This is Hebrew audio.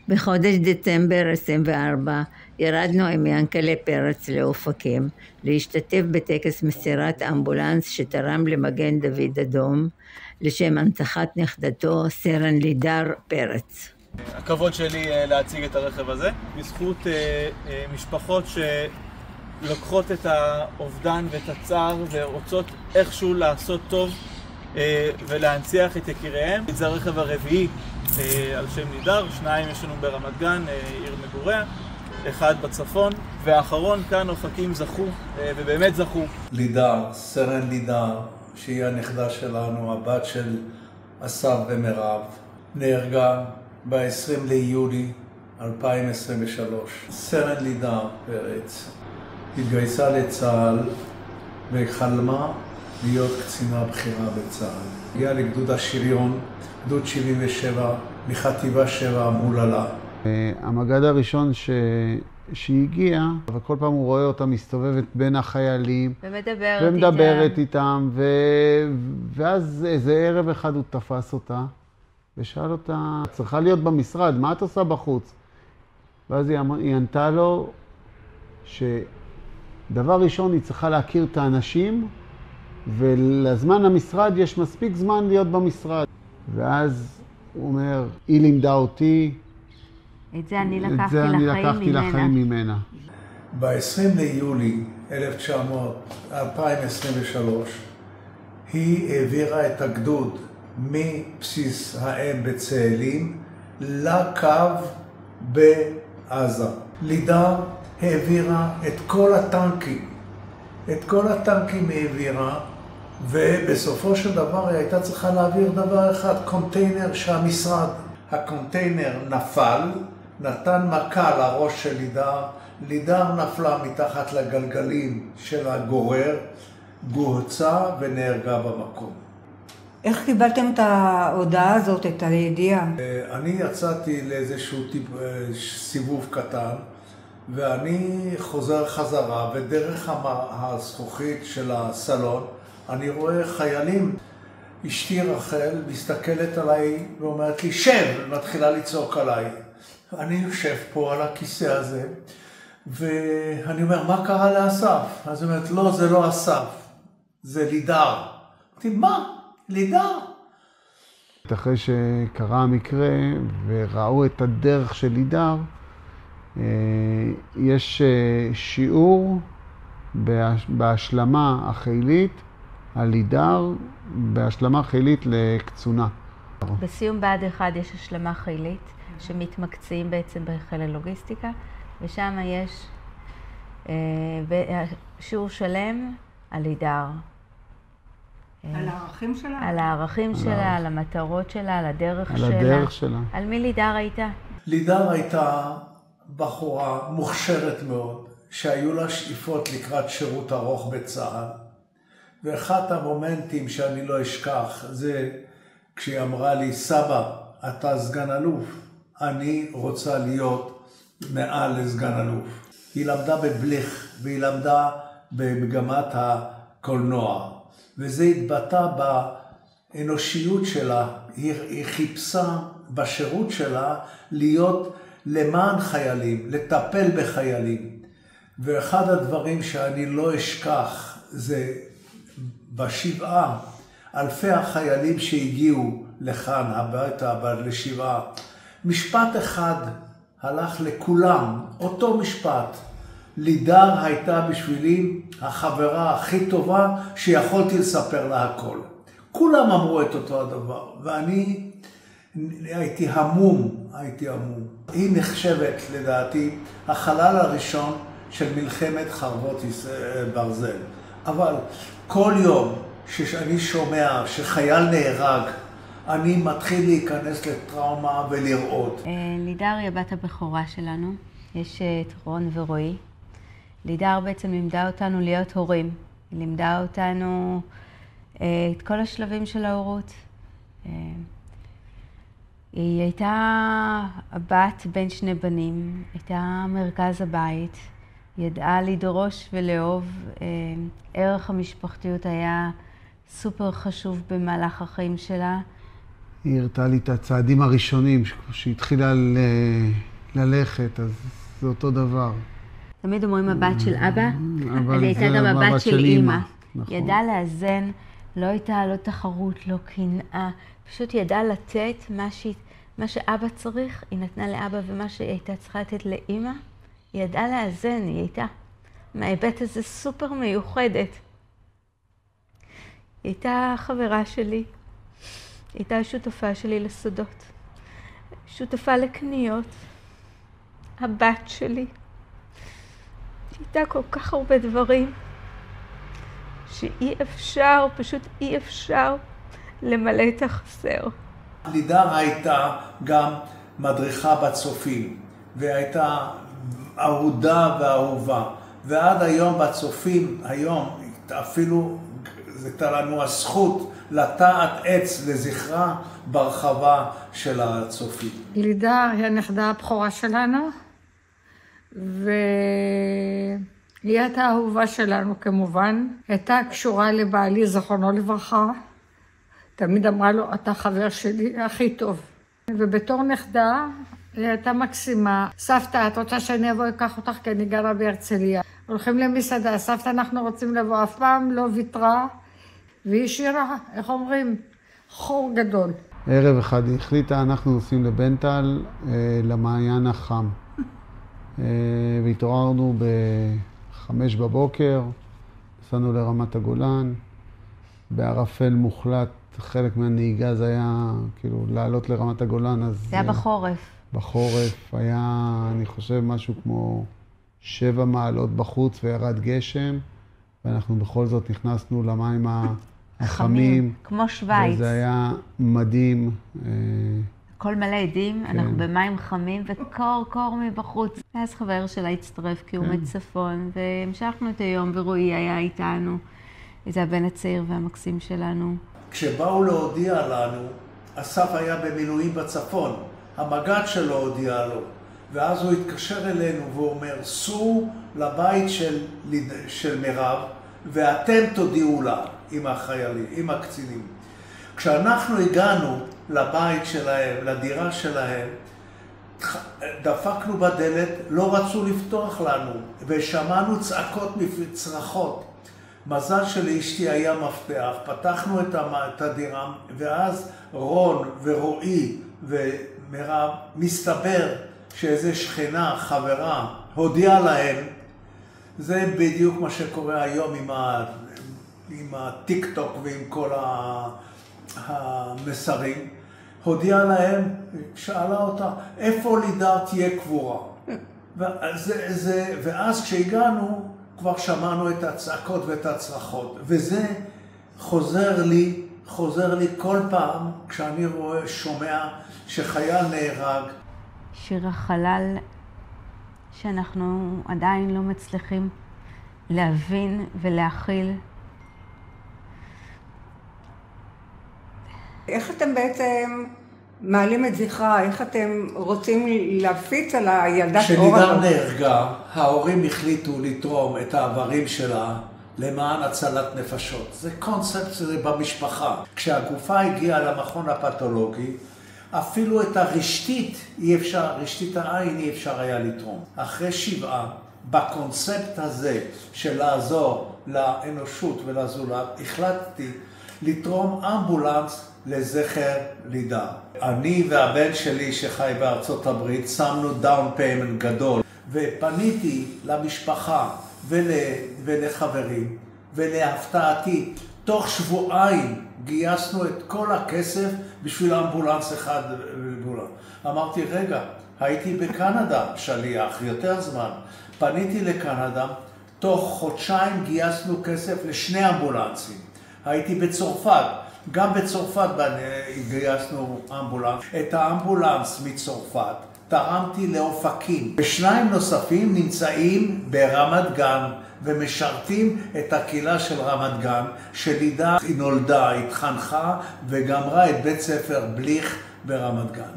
בחודש דצמבר 24 ירדנו עם ינקלה פרץ לאופקים להשתתף בטקס מסירת אמבולנס שתרם למגן דוד אדום לשם הנצחת נכדתו סרן לידר פרץ. הכבוד שלי להציג את הרכב הזה בזכות משפחות שלוקחות את האובדן ואת הצער ורוצות איכשהו לעשות טוב ולהנציח את יקיריהם. זה הרכב הרביעי על שם לידר, 2 יש לנו ברמת גן, עיר מגוריה, 1 בצפון, והאחרון כאן אופקים זכו, ובאמת זכו. לידר, סרן לידר, שהיא הנכדה שלנו, הבת של אסף ומירב, נהרגה ב-20 ליולי 2023. סרן לידר פרץ התגייסה לצה"ל וחלמה להיות קצינה בכירה בצה"ל. הגיעה לגדוד השריון, גדוד 77, מחטיבה 7 מוללה. המג"ד הראשון שהגיע, וכל פעם הוא רואה אותה מסתובבת בין החיילים ומדברת איתם, ואז איזה ערב אחד הוא תפס אותה ושאל אותה, צריכה להיות במשרד, מה את עושה בחוץ? ואז היא ענתה לו שדבר ראשון היא צריכה להכיר את האנשים, ולזמן המשרד יש מספיק זמן להיות במשרד. ואז הוא אומר, היא לימדה אותי, את זה אני לקחתי לחיים ממנה. ב-20 ליולי 2023 היא העבירה את הגדוד מבסיס האם בצאלים לקו בעזה. לידר העבירה את כל הטנקים העבירה, ובסופו של דבר היא הייתה צריכה להעביר דבר אחד, קונטיינר שהמשרד. הקונטיינר נפל, נתן מכה לראש של לידר, לידר נפלה מתחת לגלגלים של הגורר, גוהצה ונהרגה במקום. איך קיבלתם את ההודעה הזאת, את הידיעה? אני יצאתי לאיזשהו סיבוב קטן, ואני חוזר חזרה, ודרך הזכוכית של הסלון, אני רואה חיילים. אשתי רחל מסתכלת עליי ואומרת לי, שב, ומתחילה לצעוק עליי. אני יושב פה על הכיסא הזה, ואני אומר, מה קרה לאסף? אז היא אומרת, לא, זה לא אסף, זה לידר. אמרתי, מה? לידר? אחרי שקרה המקרה וראו את הדרך של לידר, יש שיעור בהשלמה החילית על לידר, בהשלמה חילית לקצונה. בסיום בה"ד 1 יש השלמה חילית שמתמקצעים בעצם בחיל הלוגיסטיקה, ושם יש שיעור שלם על לידר. על הערכים שלה? על הערכים שלה, על המטרות שלה, על הדרך שלה. על הדרך שלה. על מי לידר הייתה? לידר הייתה בחורה מוכשרת מאוד, שהיו לה שאיפות לקראת שירות ארוך בצה"ל. ואחד המומנטים שאני לא אשכח זה כשהיא אמרה לי, סבא, אתה סגן אלוף, אני רוצה להיות מעל לסגן אלוף. היא למדה בבליך והיא למדה במגמת הקולנוע, וזה התבטא באנושיות שלה. היא חיפשה בשירות שלה להיות למען חיילים, לטפל בחיילים. ואחד הדברים שאני לא אשכח זה בשבעה, אלפי החיילים שהגיעו לכאן הביתה לשבעה, משפט אחד הלך לכולם, אותו משפט. לידר הייתה בשבילי החברה הכי טובה שיכולתי לספר לה הכל. כולם אמרו את אותו הדבר, ואני הייתי המום. היא נחשבת לדעתי החלל הראשון של מלחמת חרבות ברזל. אבל כל יום שאני שומע שחייל נהרג, אני מתחיל להיכנס לטראומה ולראות. לידר היא הבת הבכורה שלנו, יש את רון ורועי. לידר בעצם לימדה אותנו להיות הורים, היא לימדה אותנו את כל השלבים של ההורות. היא הייתה הבת בין 2 בנים, הייתה מרכז הבית, ידעה לדרוש ולאהוב. ערך המשפחתיות היה סופר חשוב במהלך החיים שלה, היא הראתה לי את הצעדים הראשונים, שהתחילה ללכת, אז זה אותו דבר. תמיד אומרים הבת של אבא, אבל היא הייתה גם הבת של אימא. נכון. ידעה לאזן, לא הייתה לא תחרות, לא קנאה, פשוט ידעה לתת מה שאבא צריך, היא נתנה לאבא, ומה שהיא הייתה צריכה לתת לאימא, היא ידעה לאזן, היא הייתה מההיבט הזה סופר מיוחדת. היא הייתה חברה שלי, היא הייתה שותפה שלי לסודות, שותפה לקניות, הבת שלי. הייתה כל כך הרבה דברים שאי אפשר, פשוט אי אפשר למלא את החסר. לידר הייתה גם מדריכה בצופים, והייתה אהודה ואהובה. ועד היום בצופים, היום אפילו הייתה לנו הזכות לטעת עץ לזכרה ברחבה של הצופים. לידר היא הנכדה הבכורה שלנו, והיא הייתה האהובה שלנו כמובן. הייתה קשורה לבעלי, זכרונו לברכה. תמיד אמרה לו, אתה חבר שלי הכי טוב. ובתור נכדה, היא הייתה מקסימה. סבתא, את רוצה שאני אבוא אקח אותך כי אני גרה בהרצליה. הולכים למסעדה, סבתא, אנחנו רוצים לבוא, אף פעם לא ויתרה. והיא שירה, איך אומרים? חור גדול. ערב אחד היא החליטה, אנחנו נוסעים לבנטל, למעיין החם. והתעוררנו ב-5 בבוקר, נסענו לרמת הגולן, בערפל מוחלט, חלק מהנהיגה זה היה כאילו לעלות לרמת הגולן, אז... זה היה בחורף. בחורף היה, אני חושב, משהו כמו 7 מעלות בחוץ וירד גשם, ואנחנו בכל זאת נכנסנו למים החמים. כמו שוויץ. וזה היה מדהים. הכל מלא עדים, כן. אנחנו במים חמים וקור מבחוץ. אז חבר שלה הצטרף כי הוא מצפון, והמשכנו את היום ורועי היה איתנו. זה הבן הצעיר והמקסים שלנו. כשבאו להודיע לנו, אסף היה במילואים בצפון. המג"ד שלו הודיע לו, ואז הוא התקשר אלינו והוא אומר, סעו לבית של מירב, ואתם תודיעו לה עם החיילים, עם הקצינים. כשאנחנו הגענו לבית שלהם, לדירה שלהם, דפקנו בדלת, לא רצו לפתוח לנו, ושמענו צעקות צרחות. מזל שלאשתי היה מפתח, פתחנו את הדירה, ואז רון ורועי ומירב, מסתבר שאיזו שכנה, חברה, הודיעה להם. זה בדיוק מה שקורה היום עם הטיק טוק ועם כל המסרים. הודיעה להם, שאלה אותה, איפה לידר תהיה קבורה? ואז כשהגענו, כבר שמענו את הצעקות ואת הצרחות. וזה חוזר לי כל פעם כשאני שומע שחייל נהרג. שיר החלל שאנחנו עדיין לא מצליחים להבין ולהכיל. איך אתם בעצם מעלים את זכרה? איך אתם רוצים להפיץ על הילדת אור? כשלידר נהרגה, ההורים החליטו לתרום את האיברים שלה למען הצלת נפשות. זה קונספט שזה במשפחה. כשהגופה הגיעה למכון הפתולוגי, אפילו את רשתית העין אי אפשר היה לתרום. אחרי 7, בקונספט הזה של לעזור לאנושות ולזולת, החלטתי לתרום אמבולנס לזכר לידר. אני והבן שלי שחי בארצות הברית שמנו דאון פיימנט גדול, ופניתי למשפחה ולחברים, ולהפתעתי, תוך 2 שבועות גייסנו את כל הכסף בשביל אמבולנס אחד. אמרתי, רגע, הייתי בקנדה, שליח, יותר זמן. פניתי לקנדה, תוך 2 חודשים גייסנו כסף ל2 אמבולנסים. הייתי בצרפת, גם בצרפת גייסנו אמבולנס. את האמבולנס מצרפת תרמתי לאופקים. 2 נוספים נמצאים ברמת גן ומשרתים את הקהילה של רמת גן, שלידר היא נולדה, התחנכה וגמרה את בית ספר בליך ברמת גן.